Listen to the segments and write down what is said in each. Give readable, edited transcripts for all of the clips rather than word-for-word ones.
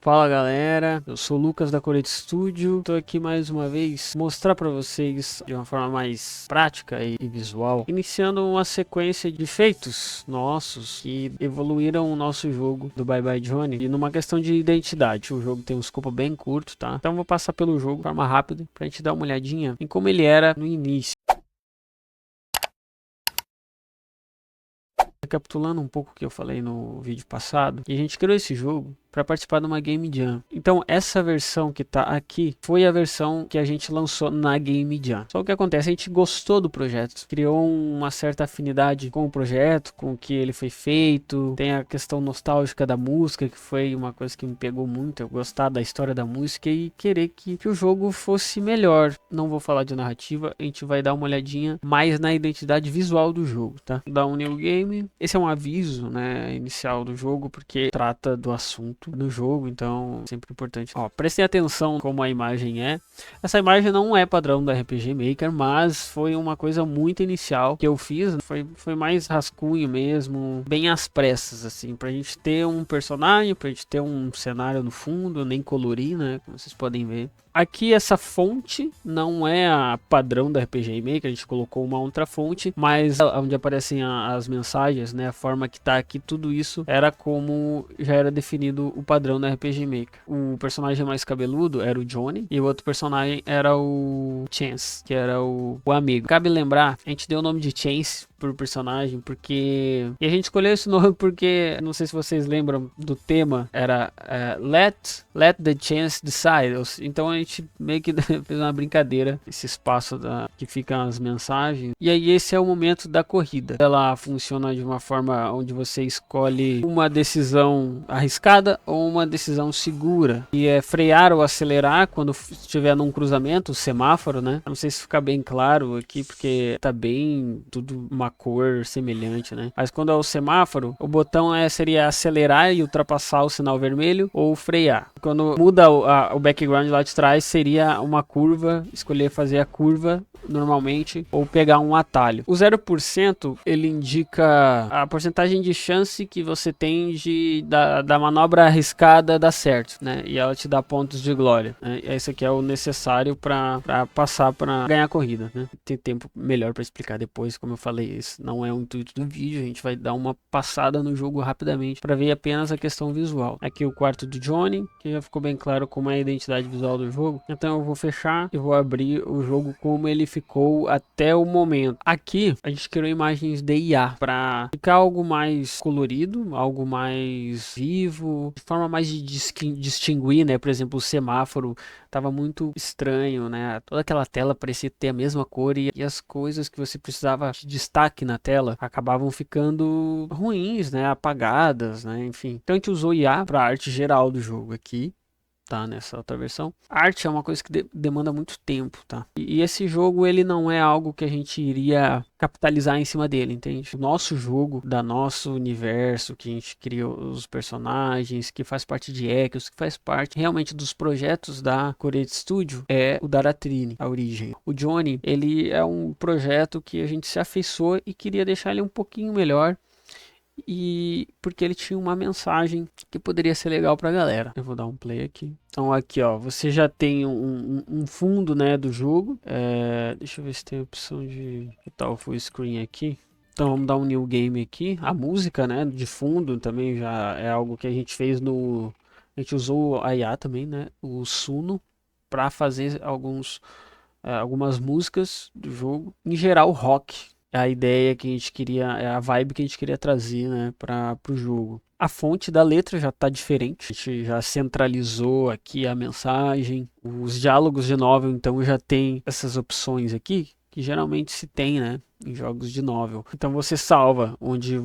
Fala galera, eu sou o Lucas da Colete Studio, tô aqui mais uma vez mostrar pra vocês de uma forma mais prática e visual, iniciando uma sequência de feitos nossos que evoluíram o nosso jogo do Bye Bye Johnny e numa questão de identidade. O jogo tem um escopo bem curto, tá? Então vou passar pelo jogo de forma rápida pra gente dar uma olhadinha em como ele era no início. Recapitulando um pouco o que eu falei no vídeo passado, a gente criou esse jogo para participar de uma Game Jam. Então essa versão que tá aqui foi a versão que a gente lançou na Game Jam. Só o que acontece, a gente gostou do projeto, criou uma certa afinidade com o projeto, com o que ele foi feito. Tem a questão nostálgica da música, que foi uma coisa que me pegou muito, eu gostar da história da música e querer que o jogo fosse melhor. Não vou falar de narrativa, a gente vai dar uma olhadinha mais na identidade visual do jogo, tá? Dar um new game. Esse é um aviso, né, inicial do jogo, porque trata do assunto no jogo, então sempre importante. Ó, prestem atenção como a imagem é. Essa imagem não é padrão da RPG Maker, mas foi uma coisa muito inicial que eu fiz. Foi mais rascunho mesmo, bem às pressas, assim, pra gente ter um personagem, pra gente ter um cenário no fundo, nem colorir, né, como vocês podem ver. Aqui essa fonte não é a padrão da RPG Maker, a gente colocou uma outra fonte, mas onde aparecem as mensagens, né, a forma que tá aqui, tudo isso era como já era definido o padrão da RPG Maker. O personagem mais cabeludo era o Johnny e o outro personagem era o Chance, que era o amigo. Cabe lembrar, a gente deu o nome de Chance por personagem porque... E a gente escolheu esse nome porque, não sei se vocês lembram do tema, era Let the Chance Decide. Então a gente meio que fez uma brincadeira, esse espaço que ficam as mensagens. E aí esse é o momento da corrida. Ela funciona de uma forma onde você escolhe uma decisão arriscada ou uma decisão segura. E é frear ou acelerar quando estiver num cruzamento, o semáforo, né? Não sei se fica bem claro aqui, porque tá bem tudo uma cor semelhante, né? Mas quando é o semáforo, o botão seria acelerar e ultrapassar o sinal vermelho ou frear. Quando muda o background lá de trás, seria uma curva, escolher fazer a curva normalmente ou pegar um atalho. O 0% ele indica a porcentagem de chance que você tem da manobra arriscada dar certo, né? E ela te dá pontos de glória, né? Esse aqui é o necessário para passar para ganhar a corrida, né? Tem tempo melhor para explicar depois, como eu falei, isso não é o intuito do vídeo, a gente vai dar uma passada no jogo rapidamente para ver apenas a questão visual. Aqui o quarto do Johnny, que já ficou bem claro como é a identidade visual do jogo. Então eu vou fechar e vou abrir o jogo como ele ficou até o momento. Aqui a gente criou imagens de IA para ficar algo mais colorido, algo mais vivo, de forma mais de distinguir, né? Por exemplo, o semáforo tava muito estranho, né? Toda aquela tela parecia ter a mesma cor e as coisas que você precisava de destaque na tela acabavam ficando ruins, né? Apagadas, né? Enfim. Então a gente usou IA para a arte geral do jogo aqui. Tá, nessa outra versão. A arte é uma coisa que demanda muito tempo, tá? E esse jogo, ele não é algo que a gente iria capitalizar em cima dele, entende? O nosso jogo, da nosso universo, que a gente criou os personagens, que faz parte de Echoes, que faz parte realmente dos projetos da Colete Studio, é o Daratrine, a origem. O Johnny, ele é um projeto que a gente se afeiçoou e queria deixar ele um pouquinho melhor. E porque ele tinha uma mensagem que poderia ser legal pra galera. Eu vou dar um play aqui. Então aqui, ó, você já tem um fundo, né, do jogo. Deixa eu ver se tem a opção de botar o full screen aqui. Então vamos dar um new game aqui. A música, né, de fundo também já é algo que a gente fez no... A gente usou a IA também, né, o Suno, para fazer algumas músicas do jogo. Em geral, rock. É a ideia que a gente queria, é a vibe que a gente queria trazer, né, para o jogo. A fonte da letra já está diferente, a gente já centralizou aqui a mensagem. Os diálogos de novel, então, já tem essas opções aqui, que geralmente se tem, né, em jogos de novel. Então você salva onde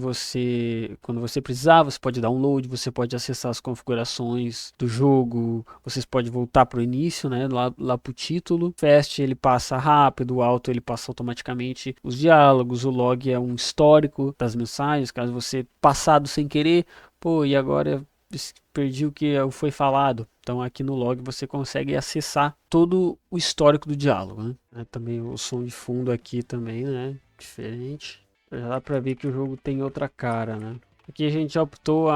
quando você precisar, você pode download, você pode acessar as configurações do jogo, vocês podem voltar para o início, né, lá para o título. Fast ele passa rápido, o auto ele passa automaticamente os diálogos, o log é um histórico das mensagens, caso você passado sem querer, pô, e agora perdi o que foi falado. Então aqui no log você consegue acessar todo o histórico do diálogo, né? Também o som de fundo aqui também, né? Diferente. Já dá pra ver que o jogo tem outra cara, né? Aqui a gente optou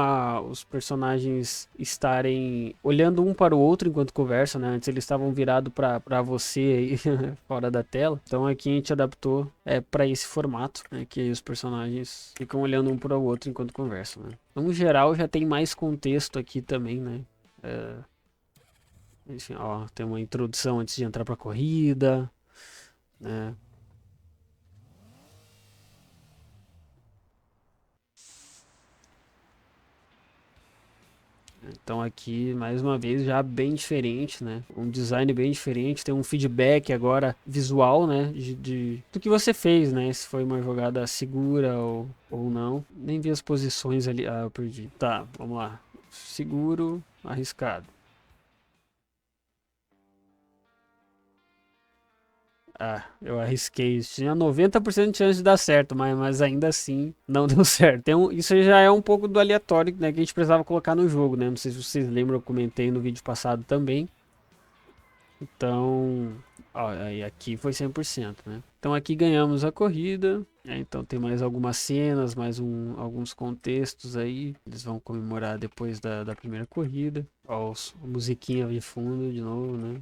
os personagens estarem olhando um para o outro enquanto conversam, né? Antes eles estavam virados para você aí fora da tela. Então aqui a gente adaptou para esse formato, né? Que aí os personagens ficam olhando um para o outro enquanto conversam, né? No geral já tem mais contexto aqui também, né? Enfim, ó, tem uma introdução antes de entrar para a corrida, né? Então aqui, mais uma vez, já bem diferente, né? Um design bem diferente, tem um feedback agora visual, né? Do que você fez, né? Se foi uma jogada segura ou não. Nem vi as posições ali. Ah, eu perdi. Tá, vamos lá. Seguro, arriscado. Ah, eu arrisquei. Tinha 90% de chance de dar certo, mas ainda assim não deu certo. Isso já é um pouco do aleatório, né, que a gente precisava colocar no jogo, né? Não sei se vocês lembram, eu comentei no vídeo passado também. Então, ó, aí aqui foi 100%, né? Então aqui ganhamos a corrida. Então tem mais algumas cenas, alguns contextos aí. Eles vão comemorar depois da primeira corrida. Ó, a musiquinha de fundo de novo, né?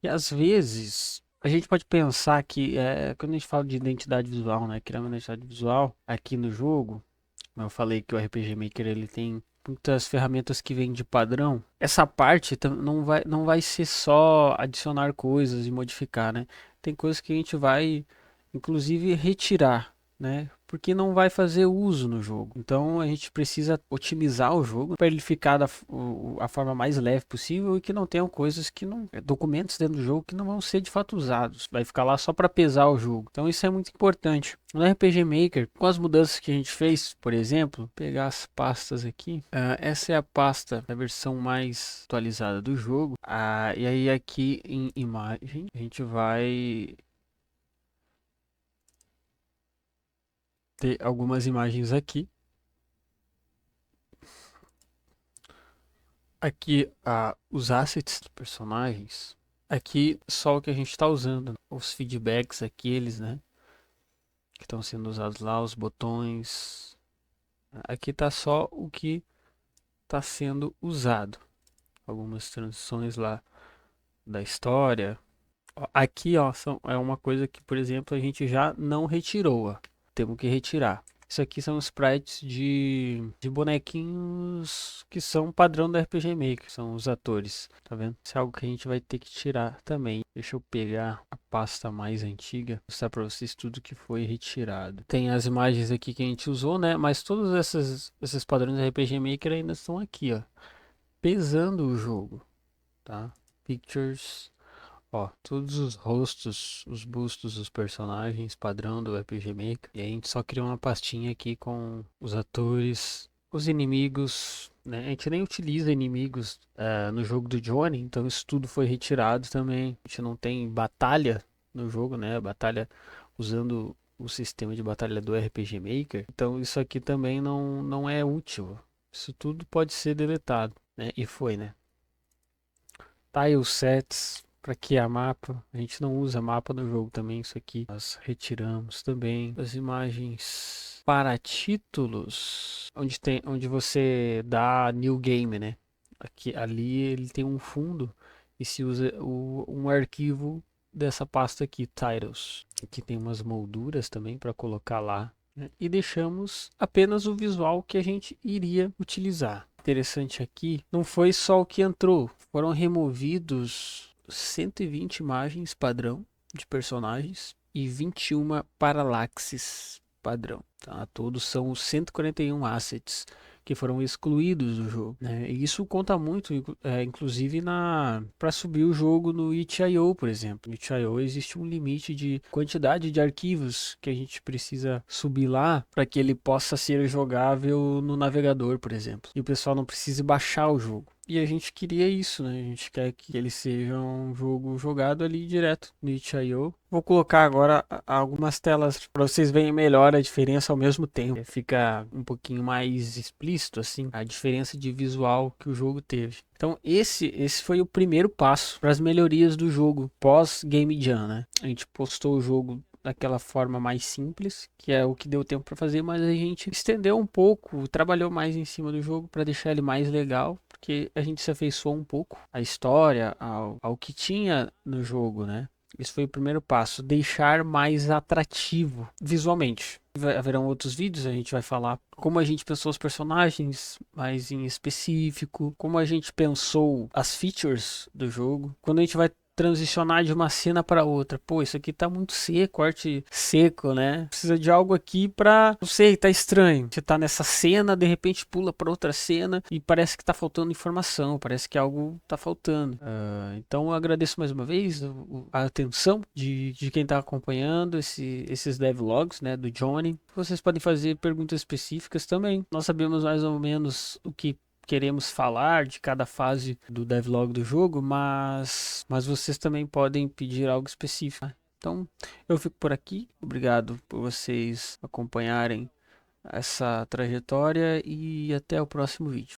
E às vezes a gente pode pensar que quando a gente fala de identidade visual, né, criar uma identidade visual aqui no jogo, como eu falei que o RPG Maker ele tem muitas ferramentas que vêm de padrão. Essa parte não vai ser só adicionar coisas e modificar, né? Tem coisas que a gente vai inclusive retirar, né? Porque não vai fazer uso no jogo. Então a gente precisa otimizar o jogo para ele ficar a forma mais leve possível e que não tenham coisas que não. Documentos dentro do jogo que não vão ser de fato usados. Vai ficar lá só para pesar o jogo. Então isso é muito importante. No RPG Maker, com as mudanças que a gente fez, por exemplo, pegar as pastas aqui. Essa é a pasta da versão mais atualizada do jogo. E aí aqui em imagem, a gente vai ter algumas imagens aqui. Aqui os assets dos personagens. Aqui só o que a gente está usando. Os feedbacks aqueles, né? Que estão sendo usados lá, os botões. Aqui tá só o que está sendo usado. Algumas transições lá da história. Aqui, ó, é uma coisa que, por exemplo, a gente já não retirou. Ó. Temos que retirar. Isso aqui são sprites de bonequinhos que são padrão da RPG Maker, são os atores, tá vendo? Isso é algo que a gente vai ter que tirar também. Deixa eu pegar a pasta mais antiga, mostrar para vocês tudo que foi retirado. Tem as imagens aqui que a gente usou, né? Mas todos esses padrões da RPG Maker ainda estão aqui, ó, pesando o jogo, tá? Pictures. Ó, todos os rostos, os bustos dos personagens padrão do RPG Maker. E a gente só criou uma pastinha aqui com os atores, os inimigos, né? A gente nem utiliza inimigos no jogo do Johnny, então isso tudo foi retirado também. A gente não tem batalha no jogo, né? Batalha usando o sistema de batalha do RPG Maker. Então isso aqui também não é útil. Isso tudo pode ser deletado, né? E foi, né? Tile sets para criar mapa. A gente não usa mapa no jogo também. Isso aqui nós retiramos também. As imagens para títulos, onde você dá new game, né? Ali ele tem um fundo e se usa um arquivo dessa pasta aqui, titles. Aqui tem umas molduras também para colocar lá, né? E deixamos apenas o visual que a gente iria utilizar. Interessante aqui, não foi só o que entrou, foram removidos 120 imagens padrão de personagens e 21 paralaxes padrão. Tá? Todos são os 141 assets que foram excluídos do jogo, né? E isso conta muito, inclusive para subir o jogo no itch.io, por exemplo. No itch.io existe um limite de quantidade de arquivos que a gente precisa subir lá para que ele possa ser jogável no navegador, por exemplo. E o pessoal não precise baixar o jogo. E a gente queria isso, né? A gente quer que ele seja um jogo jogado ali direto no itch.io. Vou colocar agora algumas telas para vocês verem melhor a diferença ao mesmo tempo. Fica um pouquinho mais explícito assim a diferença de visual que o jogo teve. Então esse foi o primeiro passo para as melhorias do jogo pós Game Jam, né? A gente postou o jogo daquela forma mais simples, que é o que deu tempo para fazer, mas a gente estendeu um pouco, trabalhou mais em cima do jogo para deixar ele mais legal, porque a gente se afeiçoou um pouco à história, ao que tinha no jogo, né? Esse foi o primeiro passo, deixar mais atrativo visualmente. Haverão outros vídeos, a gente vai falar como a gente pensou os personagens mais em específico, como a gente pensou as features do jogo. Quando a gente vai transicionar de uma cena para outra. Pô, isso aqui tá muito seco, corte seco, né? Precisa de algo aqui pra, não sei, tá estranho. Você tá nessa cena, de repente pula para outra cena e parece que tá faltando informação, parece que algo tá faltando. Então eu agradeço mais uma vez a atenção de quem tá acompanhando esses devlogs, né, do Johnny. Vocês podem fazer perguntas específicas também. Nós sabemos mais ou menos o que queremos falar de cada fase do devlog do jogo, mas vocês também podem pedir algo específico. Então, eu fico por aqui. Obrigado por vocês acompanharem essa trajetória e até o próximo vídeo.